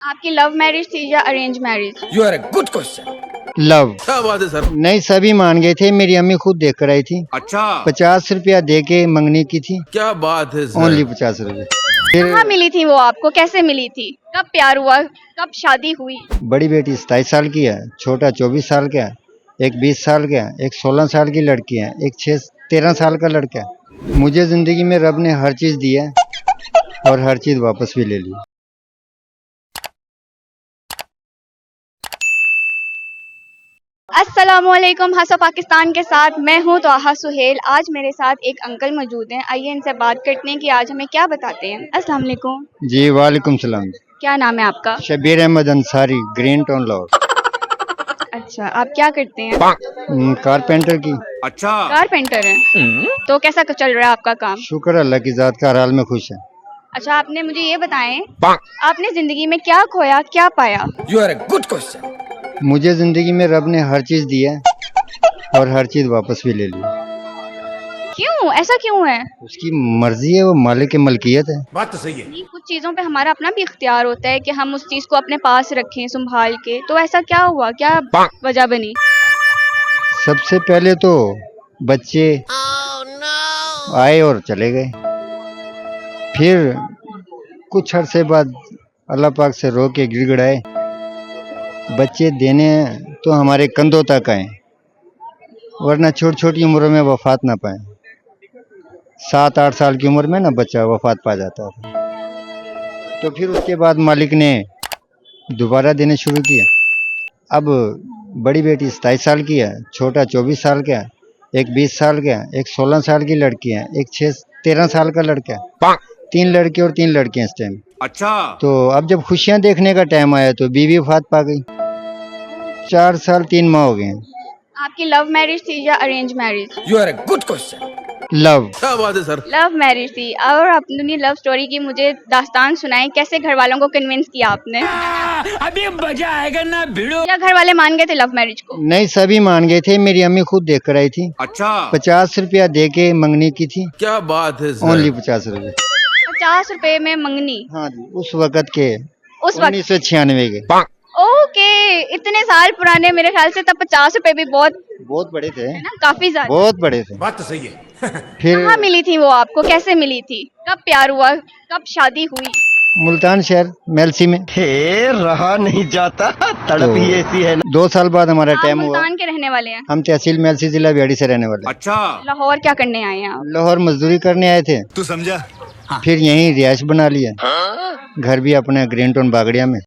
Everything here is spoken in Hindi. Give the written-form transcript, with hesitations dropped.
आपकी लव मैरिज थी या arrange marriage? You are a good question. Love. क्या बात है सर। नहीं, सभी मान गए थे, मेरी अम्मी खुद देख कर आई थी। अच्छा, 50 रुपया दे के मंगनी की थी, क्या बात है सर। ओनली 50 रुपए। कहाँ फिर मिली थी वो आपको, कैसे मिली थी, कब प्यार हुआ, कब शादी हुई? बड़ी बेटी 27 साल की है, छोटा 24 साल का है, एक 20 साल का है, एक 16 साल की लड़की है, एक 13 साल का लड़का है। मुझे जिंदगी में रब ने हर चीज दी है और हर चीज वापस भी ले ली। अस्सलामुअलैकुम, हंसो पाकिस्तान के साथ मैं हूँ तोहा सुहेल। आज मेरे साथ एक अंकल मौजूद हैं, आइए इनसे बात करते हैं कि आज हमें क्या बताते हैं। अस्सलाम वालेकुम। जी वालेकुम सलाम। क्या नाम है आपका? Shabir Ahmad Ansari, Green Town Lahore. अच्छा, आप क्या करते हैं? कारपेंटर की। अच्छा, कारपेंटर हैं। तो कैसा चल रहा है आपका काम? शुक्र अल्लाह की जात का, हर हाल में खुश है। अच्छा, आपने मुझे ये बताएं, आपने जिंदगी में क्या खोया, क्या पाया? You are a good question. मुझे जिंदगी में रब ने हर चीज दी है और हर चीज वापस भी ले ली। क्यों, ऐसा क्यों है? उसकी मर्जी है, वो मालिक की मलकियत है। बात तो सही है। नहीं, कुछ चीजों पे हमारा अपना भी इख्तियार होता है कि हम उस चीज को अपने पास रखें संभाल के। तो ऐसा क्या हुआ, क्या वजह बनी? सबसे पहले तो बच्चे आए और चले गए, फिर कुछ अरसे बाद अल्लाह पाक से रो के गिड़गिड़ाए, बच्चे देने हैं तो हमारे कंधों तक आए, वरना छोटी छोटी उम्र में वफात ना पाए। 7-8 साल की उम्र में ना बच्चा वफात पा जाता था। तो फिर उसके बाद मालिक ने दोबारा देने शुरू किया। अब बड़ी बेटी 27 साल की है, छोटा 24 साल का है, एक 20 साल का है, एक 16 साल की लड़की है, एक 13 साल का लड़का है। 3 लड़के और 3 लड़कियां इस टाइम। अच्छा, तो अब जब खुशियां देखने का टाइम आया तो बीवी वफात पा गई। 4 साल 3 माह हो गए हैं। आपकी लव मैरिज थी या arrange marriage? You are a good question. Love. क्या बात है सर। लव मैरिज थी। और अपनी लव स्टोरी की मुझे दास्तान सुनाएं, कैसे घर वालों को कन्विंस किया आपने? अभी मजा आएगा ना भिड़ो। क्या घर वाले मान गए थे लव मैरिज को? नहीं, सभी मान गए थे, मेरी अम्मी खुद देख कर आई थी। अच्छा, 50 रुपया दे के मंगनी की थी, क्या बात है सर। ओनली 50 रुपए। 50 रुपए में मंगनी? हाँ जी, उस वक़्त के, उस वक्त? 1996 के। ओके, इतने साल पुराने। मेरे ख्याल से तब 50 रुपए भी बहुत बड़े थे, है ना, काफी ज्यादा। बहुत बड़े थे। बात तो सही है। फिर कहाँ मिली थी वो आपको, कैसे मिली थी, कब प्यार हुआ, कब शादी हुई? मुल्तान शहर मेलसी में। रहा नहीं जाता, तड़प ही ऐसी है। 2 साल बाद हमारा आप टाइम हुआ। मुल्तान के रहने वाले हैं? हम तहसील मेलसी, जिला बिहाड़ी से रहने वाले हैं। अच्छा, लाहौर क्या करने आए हैं आप? लाहौर मजदूरी करने आए थे, तू समझा। फिर यहीं रिहाइश बना लिया। घर भी अपने ग्रीन टाउन बागड़िया में।